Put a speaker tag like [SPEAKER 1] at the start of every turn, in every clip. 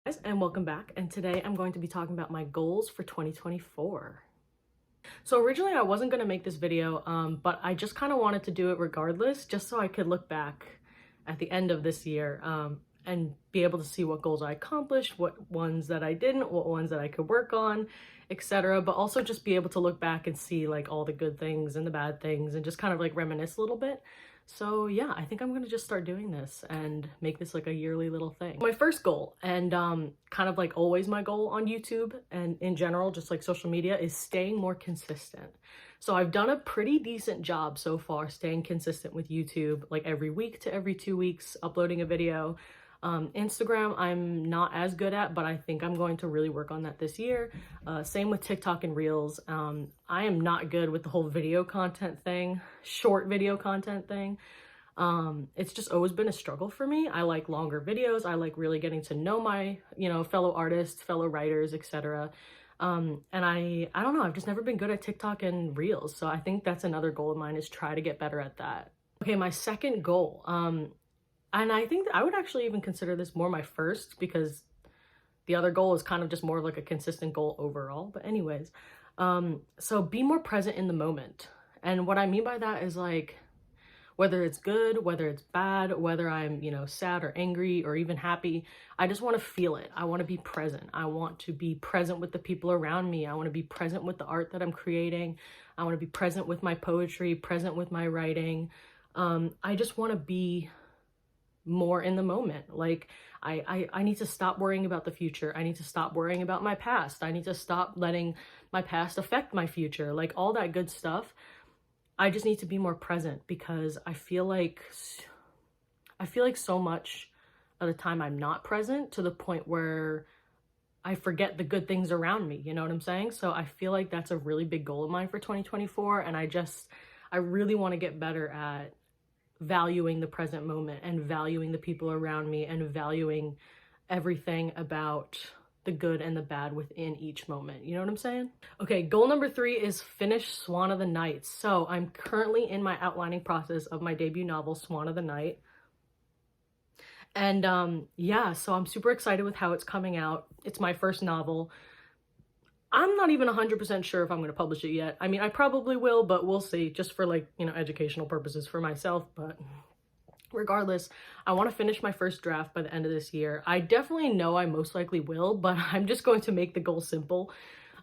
[SPEAKER 1] Guys, and welcome back, and today I'm going to be talking about my goals for 2024. So originally I wasn't going to make this video, but I just kind of wanted to do it regardless, just so I could look back at the end of this year and be able to see what goals I accomplished, what ones that I didn't, what ones that I could work on, etc. But also just be able to look back and see like all the good things and the bad things and just kind of like reminisce a little bit. So yeah, I think I'm gonna just start doing this and make this like a yearly little thing. My first goal, and kind of like always my goal on YouTube and in general, just like social media, is staying more consistent. So I've done a pretty decent job so far staying consistent with YouTube, like every week to every 2 weeks, uploading a video. Instagram, I'm not as good at, but I think I'm going to really work on that this year. Same with TikTok and Reels. I am not good with the whole video content thing, short video content thing. It's just always been a struggle for me. I like longer videos. I like really getting to know my, fellow artists, fellow writers, etc. And I don't know, I've just never been good at TikTok and Reels. So I think that's another goal of mine, is try to get better at that. Okay, my second goal, and I think that I would actually even consider this more my first, because the other goal is kind of just more of like a consistent goal overall. But anyways, so be more present in the moment. And what I mean by that is like, whether it's good, whether it's bad, whether I'm, sad or angry or even happy, I just want to feel it. I want to be present. I want to be present with the people around me. I want to be present with the art that I'm creating. I want to be present with my poetry, present with my writing. I just want to be more in the moment. Like I need to stop worrying about the future. I need to stop worrying about my past. I need to stop letting my past affect my future, like all that good stuff. I just need to be more present, because I feel like so much of the time I'm not present, to the point where I forget the good things around me, you know what I'm saying? So I feel like that's a really big goal of mine for 2024, and I really want to get better at valuing the present moment and valuing the people around me and valuing everything about the good and the bad within each moment. You know what I'm saying? Okay, goal number 3 is finish Swan of the Night. So I'm currently in my outlining process of my debut novel, Swan of the Night. And yeah, so I'm super excited with how it's coming out. It's my first novel. I'm not even 100% sure if I'm going to publish it yet. I mean, I probably will, but we'll see, just for like, educational purposes for myself. But regardless, I want to finish my first draft by the end of this year. I definitely know I most likely will, but I'm just going to make the goal simple.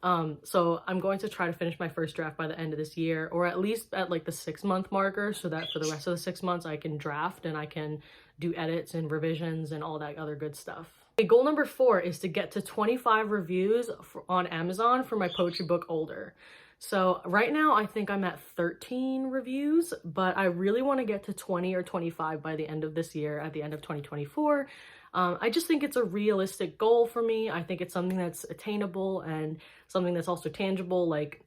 [SPEAKER 1] So I'm going to try to finish my first draft by the end of this year, or at least at like the 6-month marker, so that for the rest of the 6 months I can draft and I can do edits and revisions and all that other good stuff. Okay, goal number 4 is to get to 25 reviews on Amazon for my poetry book, Older. So right now I think I'm at 13 reviews, but I really want to get to 20 or 25 by the end of this year, at the end of 2024. I just think it's a realistic goal for me. I think it's something that's attainable and something that's also tangible. Like,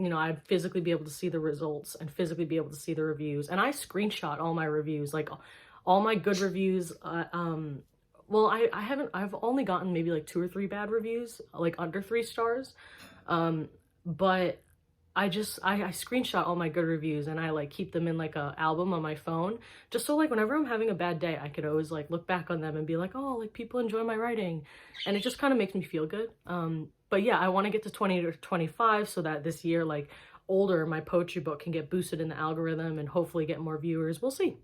[SPEAKER 1] I'd physically be able to see the results and physically be able to see the reviews. And I screenshot all my reviews, like all my good reviews. Well, I've only gotten maybe like 2 or 3 bad reviews, like under 3 stars. But I screenshot all my good reviews and I like keep them in like a album on my phone, just so like whenever I'm having a bad day, I could always like look back on them and be like, oh, like people enjoy my writing, and it just kind of makes me feel good. But yeah, I want to get to 20 to 25 so that this year, like Older, my poetry book, can get boosted in the algorithm and hopefully get more viewers. We'll see.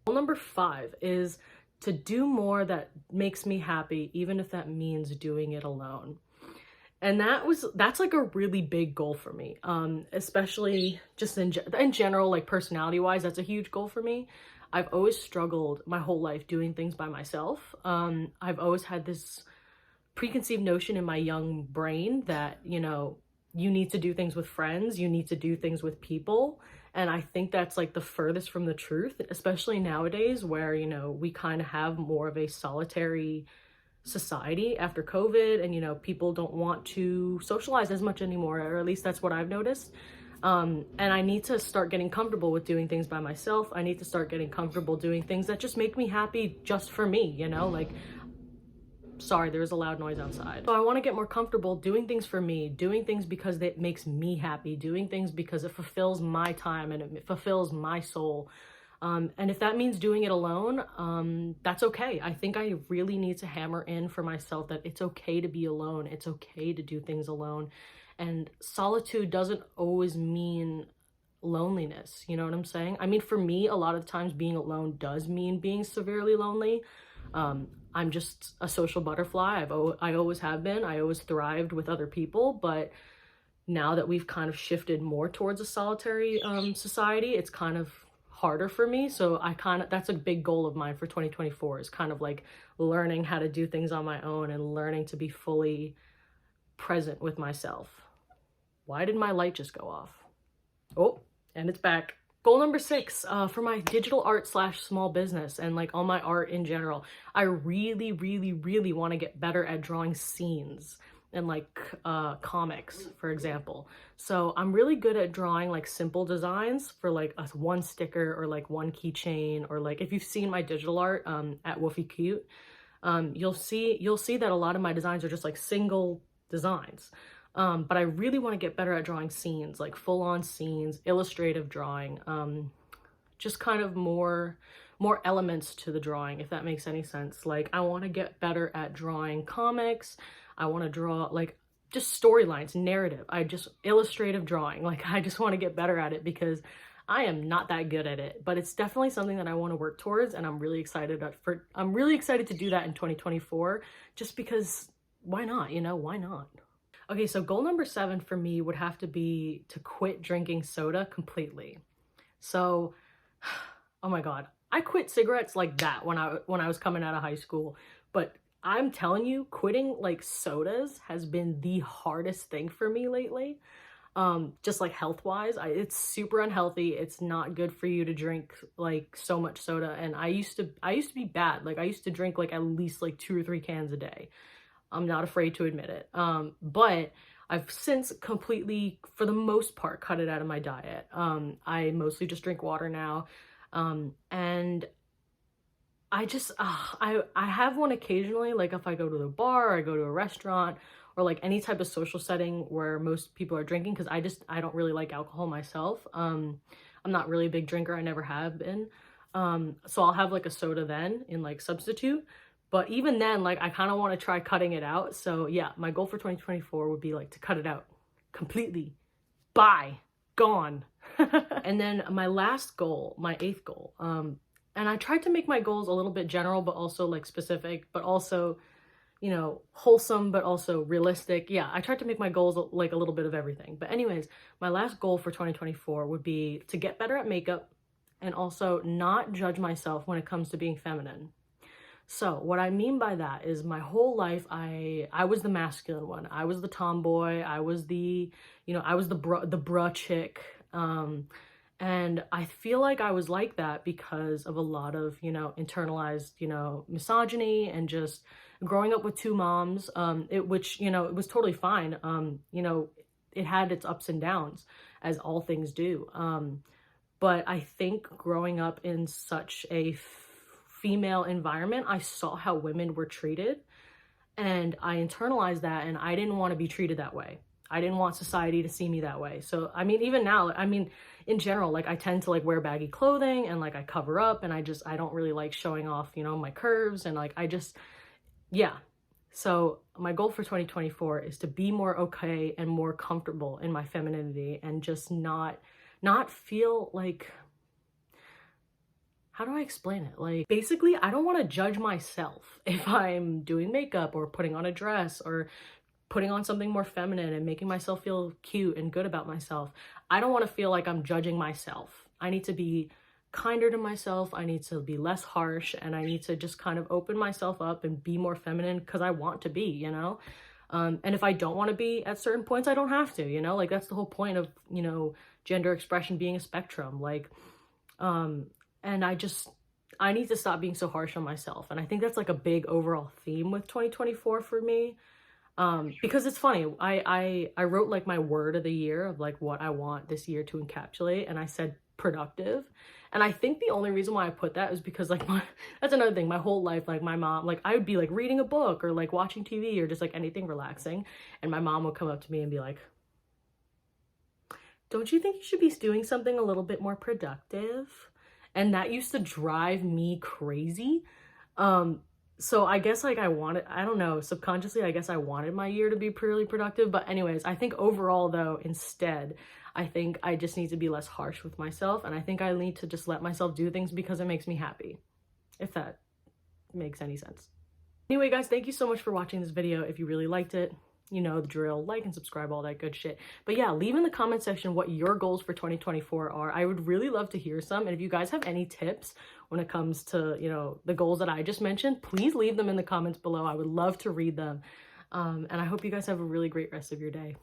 [SPEAKER 1] Goal number 5 is to do more that makes me happy, even if that means doing it alone. And that's like a really big goal for me, especially just in general, like personality wise, that's a huge goal for me. I've always struggled my whole life doing things by myself. I've always had this preconceived notion in my young brain that, you need to do things with friends, you need to do things with people. And I think that's like the furthest from the truth, especially nowadays where, we kind of have more of a solitary society after COVID, and people don't want to socialize as much anymore, or at least that's what I've noticed. And I need to start getting comfortable with doing things by myself. I need to start getting comfortable doing things that just make me happy just for me, like, sorry, there was a loud noise outside. So I want to get more comfortable doing things for me, doing things because it makes me happy, doing things because it fulfills my time and it fulfills my soul. And if that means doing it alone, that's okay. I think I really need to hammer in for myself that it's okay to be alone. It's okay to do things alone. And solitude doesn't always mean loneliness. You know what I'm saying? I mean, for me, a lot of times being alone does mean being severely lonely. I'm just a social butterfly. I always have been. I always thrived with other people, but now that we've kind of shifted more towards a solitary society, it's kind of harder for me. So that's a big goal of mine for 2024, is kind of like learning how to do things on my own and learning to be fully present with myself. Why did my light just go off? Oh, and it's back. Goal number 6, for my digital art / small business and like all my art in general, I really, really, really want to get better at drawing scenes and like comics, for example. So I'm really good at drawing like simple designs for like one sticker or like one keychain, or like if you've seen my digital art at Woofy Cute, you'll see that a lot of my designs are just like single designs. But I really want to get better at drawing scenes, like full-on scenes, illustrative drawing, just kind of more elements to the drawing, if that makes any sense. Like, I want to get better at drawing comics. I want to draw like just storylines, narrative. Illustrative drawing. Like, I just want to get better at it because I am not that good at it, but it's definitely something that I want to work towards, and I'm really excited to do that in 2024, just because why not, you know, why not? Okay, so goal number 7 for me would have to be to quit drinking soda completely. So, oh my God, I quit cigarettes like that when I was coming out of high school, but I'm telling you, quitting like sodas has been the hardest thing for me lately. Just like health-wise, it's super unhealthy. It's not good for you to drink like so much soda, and I used to be bad. Like, I used to drink like at least like 2 or 3 cans a day. I'm not afraid to admit it. But I've since completely, for the most part, cut it out of my diet. I mostly just drink water now. And I just, I have one occasionally, like if I go to the bar, or I go to a restaurant, or like any type of social setting where most people are drinking, because I don't really like alcohol myself. I'm not really a big drinker. I never have been. So I'll have like a soda then in like substitute. But even then, like, I kind of want to try cutting it out. So yeah, my goal for 2024 would be like to cut it out completely. Bye. Gone. And then my last goal, my 8th goal, and I tried to make my goals a little bit general, but also like specific, but also, you know, wholesome, but also realistic. Yeah, I tried to make my goals like a little bit of everything. But anyways, my last goal for 2024 would be to get better at makeup and also not judge myself when it comes to being feminine. So what I mean by that is my whole life, I was the masculine one. I was the tomboy. I was the, you know, I was the bruh chick. And I feel like I was like that because of a lot of, you know, internalized, you know, misogyny, and just growing up with 2 moms, which, you know, it was totally fine. You know, it had its ups and downs, as all things do. But I think growing up in such a female environment, I saw how women were treated, and I internalized that, and I didn't want to be treated that way. I didn't want society to see me that way. So, I mean, even now, I mean, in general, like, I tend to like wear baggy clothing, and like I cover up, and I don't really like showing off, you know, my curves, and like yeah. So my goal for 2024 is to be more okay and more comfortable in my femininity, and just not feel like, how do I explain it? Like, basically, I don't want to judge myself if I'm doing makeup or putting on a dress or putting on something more feminine and making myself feel cute and good about myself. I don't want to feel like I'm judging myself. I need to be kinder to myself. I need to be less harsh, and I need to just kind of open myself up and be more feminine because I want to be, you know? And if I don't want to be at certain points, I don't have to, you know? Like, that's the whole point of, you know, gender expression being a spectrum. Like, and I need to stop being so harsh on myself. And I think that's like a big overall theme with 2024 for me. Because it's funny, I wrote like my word of the year of like what I want this year to encapsulate, and I said productive. And I think the only reason why I put that is because like that's another thing, my whole life, like my mom, like I would be like reading a book or like watching TV or just like anything relaxing, and my mom would come up to me and be like, don't you think you should be doing something a little bit more productive? and that used to drive me crazy. So I guess like I don't know, subconsciously I guess I wanted my year to be really productive. But anyways, I think overall though, instead, I think I just need to be less harsh with myself, and I think I need to just let myself do things because it makes me happy, if that makes any sense. Anyway, guys, thank you so much for watching this video. If you really liked it, you know the drill, like and subscribe, all that good shit. But yeah, leave in the comment section what your goals for 2024 are. I would really love to hear some. And if you guys have any tips when it comes to, you know, the goals that I just mentioned, please leave them in the comments below. I would love to read them. And I hope you guys have a really great rest of your day.